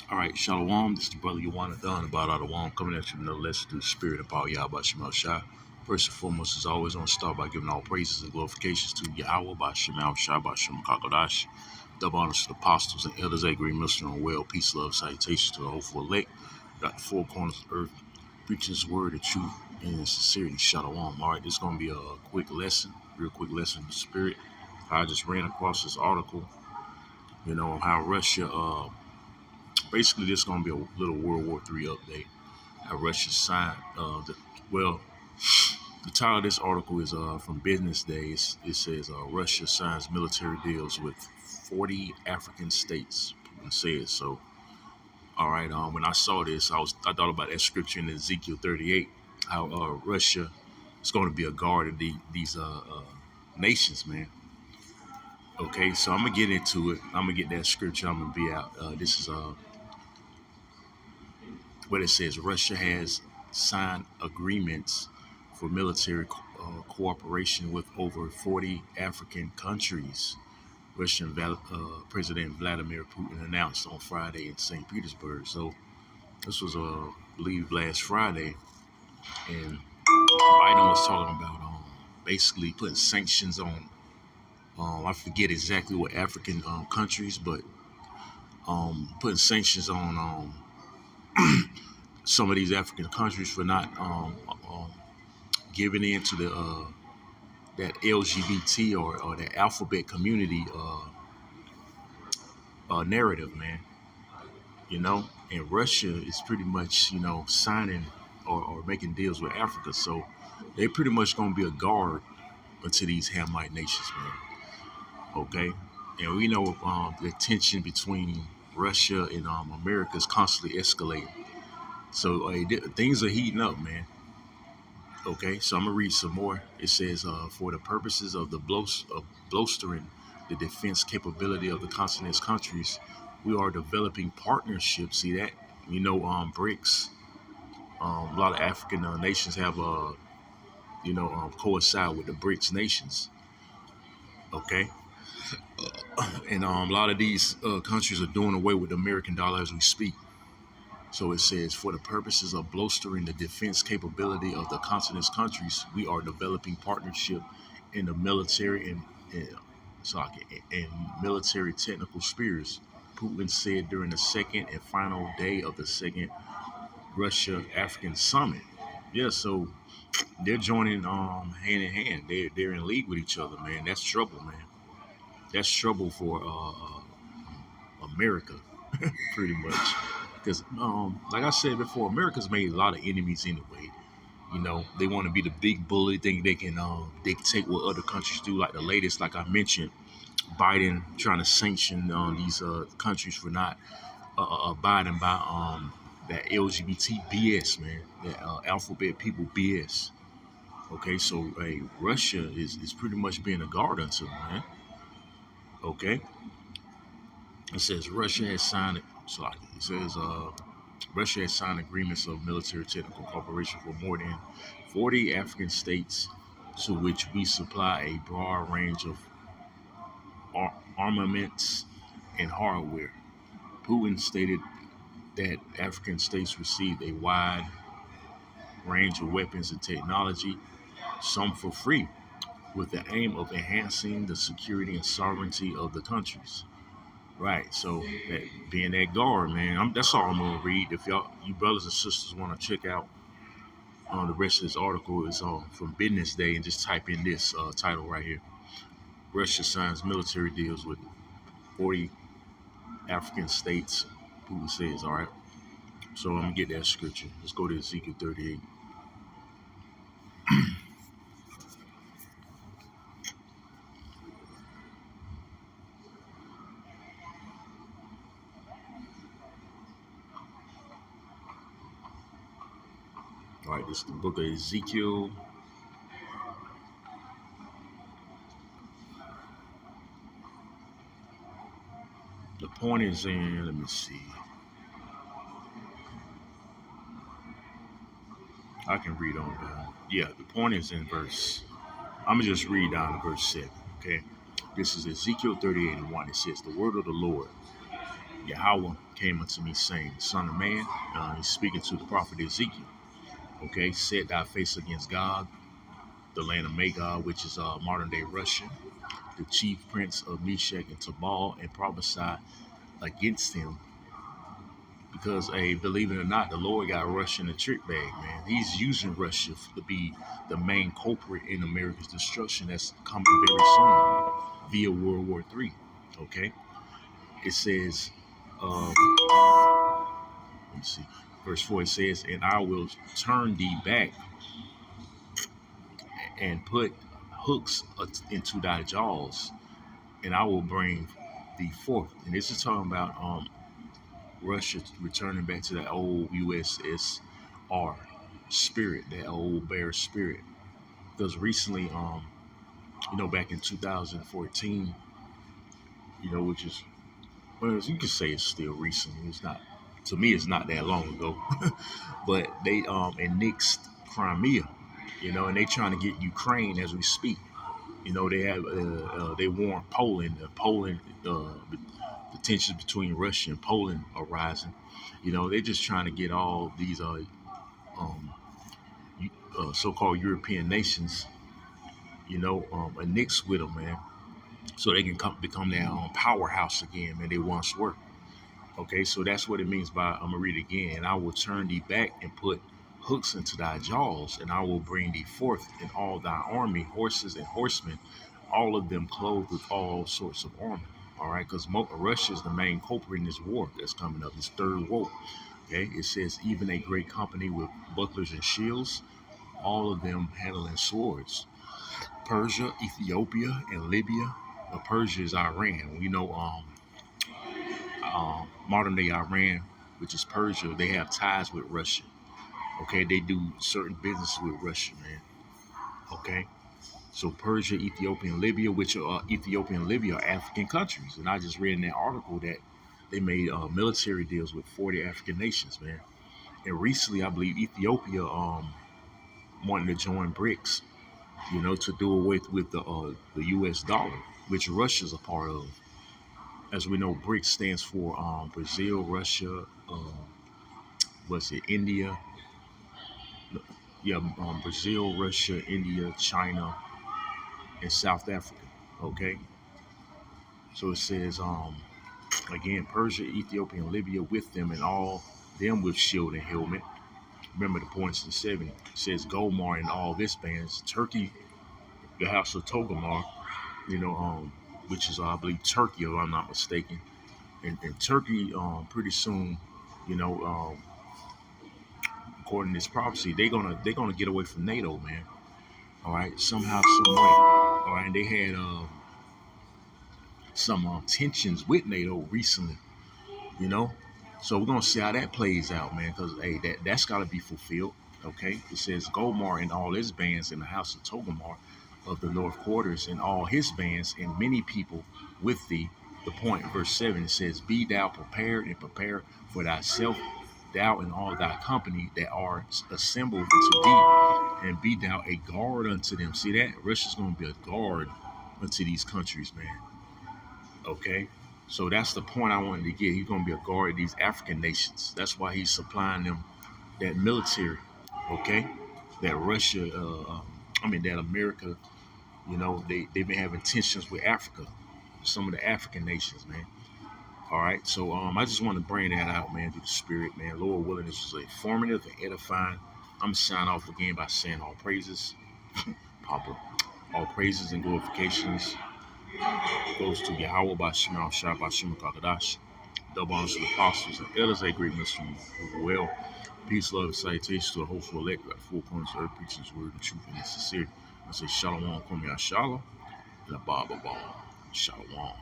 All right, Shalom. This is the brother Yawana Dunn about Adawam coming at you with another lesson through the spirit of power Yahweh Shemal Shai. First and foremost, as always, I want to start by giving all praises and glorifications to Yahweh by Shemal Shai by Shem Kakodash. Double honors to the apostles and elders, a great minister on well, peace, love, salutations to the hopeful elect, got the four corners of the earth, preaching his word of truth and sincerity. Shalom. All right, this is going to be a quick lesson, real quick lesson in the spirit. I just ran across this article, how Russia basically, this is going to be a little World War III update. How Russia signed, well, the title of this article is from Business Days. It says Russia signs military deals with 40 African states. It says so. All right. When I saw this, I thought about that scripture in Ezekiel 38, how Russia is going to be a guard of these nations, man. Okay, so I'm gonna get into it. I'm gonna get that scripture. I'm gonna be out. This is what it says. Russia has signed agreements for military cooperation with over 40 African countries. Russian President Vladimir Putin announced on Friday in St. Petersburg. So this was, I believe, last Friday, and Biden was talking about basically putting sanctions on. I forget exactly what African countries, but putting sanctions on some of these African countries for not giving in to the that LGBT or the alphabet community narrative, man. And Russia is pretty much signing or making deals with Africa, so they pretty much gonna be a guard to these Hamite nations, man. Okay, and we know the tension between Russia and America is constantly escalating. So things are heating up, man. Okay, so I'm gonna read some more. It says, for the purposes of bolstering the defense capability of the continent's countries, we are developing partnerships. See that? BRICS. A lot of African nations have, coincide with the BRICS nations. Okay, and a lot of these countries are doing away with the American dollar as we speak. So it says, for the purposes of bolstering the defense capability of the continent's countries, we are developing partnership in the military and military technical spheres. Putin said during the second and final day of the second Russia-African summit. Yeah, so they're joining hand in hand. They're in league with each other, man. That's trouble, man. That's trouble for America, pretty much. Because, like I said before, America's made a lot of enemies anyway. They want to be the big bully, think they can dictate what other countries do. Like the latest, like I mentioned, Biden trying to sanction these countries for not abiding by that LGBT BS, man, that alphabet people BS. Okay, so Russia is pretty much being a guard unto them, man. Okay, it says Russia has signed. So it says Russia has signed agreements of military technical cooperation for more than 40 African states, to which we supply a broad range of armaments and hardware. Putin stated that African states received a wide range of weapons and technology, some for free, with the aim of enhancing the security and sovereignty of the countries. Right, so being that guard, man, that's all I'm gonna read. If you brothers and sisters want to check out the rest of this article, is from Business Day, and just type in this title right here: Russia signs military deals with 40 African states. Putin says, all right. So I'm gonna get that scripture. Let's go to Ezekiel 38. All right, this is the book of Ezekiel. The point is in, let me see. I can read on down. Yeah, the point is in verse. I'm going to just read down to verse 7, okay? This is Ezekiel 38:1. It says, the word of the Lord. Yahweh came unto me saying, Son of man, he's speaking to the prophet Ezekiel. Okay, set thy face against God, the land of Magog, which is modern day Russia, the chief prince of Meshach and Tubal, and prophesy against him. Because, hey, believe it or not, the Lord got Russia in a trick bag, man. He's using Russia to be the main culprit in America's destruction that's coming very soon via World War III. Okay, it says, let me see, verse 4, it says, and I will turn thee back and put hooks into thy jaws, and I will bring thee forth. And this is talking about Russia returning back to that old USSR spirit, that old bear spirit. Because recently, back in 2014, which is, well, you could say it's still recent. It's not, to me, it's not that long ago, but they annexed Crimea, and they trying to get Ukraine as we speak. They warned Poland. The tensions between Russia and Poland are rising. They're just trying to get all these um, so-called European nations, annexed with them, man, so they can become their own powerhouse again, man. They once were. Okay, so that's what it means by, I'm gonna read it again. And I will turn thee back and put hooks into thy jaws, and I will bring thee forth in all thy army, horses and horsemen, all of them clothed with all sorts of armor. All right, because Russia is the main culprit in this war that's coming up, this third war. Okay, it says, even a great company with bucklers and shields, all of them handling swords. Persia, Ethiopia, and Libya. Persia is Iran. Modern day Iran, which is Persia, they have ties with Russia. Okay, they do certain business with Russia, man. Okay, so Persia, Ethiopia, and Libya, which are Ethiopia and Libya are African countries, and I just read in that article that they made military deals with 40 African nations, man. And recently, I believe Ethiopia wanted to join BRICS, to do away with the U.S. dollar, which Russia's a part of. As we know, BRICS stands for Brazil, Russia, what's it, India, yeah, Brazil, Russia, India, China, and South Africa. Okay, so it says, again, Persia, Ethiopia, and Libya with them, and all them with shield and helmet. Remember the points in 7. It says Gomar and all this bands. Turkey, the house of Togomar, which is, I believe, Turkey, if I'm not mistaken. And Turkey, pretty soon, you know, um, according to this prophecy, they're gonna get away from NATO, man. All right, somehow, some way. All right, and they had some tensions with NATO recently, you know. So we're gonna see how that plays out, man. Because hey, that's got to be fulfilled. Okay, it says Gomar and all his bands in the house of Togomar of the north quarters and all his bands and many people with thee. The point, verse 7, it says, be thou prepared and prepare for thyself, thou and all thy company that are assembled unto thee, and be thou a guard unto them. See that? Russia's going to be a guard unto these countries, man. Okay? So that's the point I wanted to get. He's going to be a guard of these African nations. That's why he's supplying them that military, okay? That Russia, that America, they've been having tensions with Africa, some of the African nations, man. All right, so I just want to bring that out, man, through the spirit, man. Lord willing, this was informative and edifying. I'm going to sign off again by saying all praises, Papa. All praises and glorifications goes to Yahweh by Shema Shah by Shema Kakadash. Double honors to the apostles and elders, a great mystery as well. Peace, love, and salutations to the hopeful elect, got 4 corners of earth, preaching his word in truth and in sincerity. I say Shalom, Kwame Shalom, and a Baba Shalom.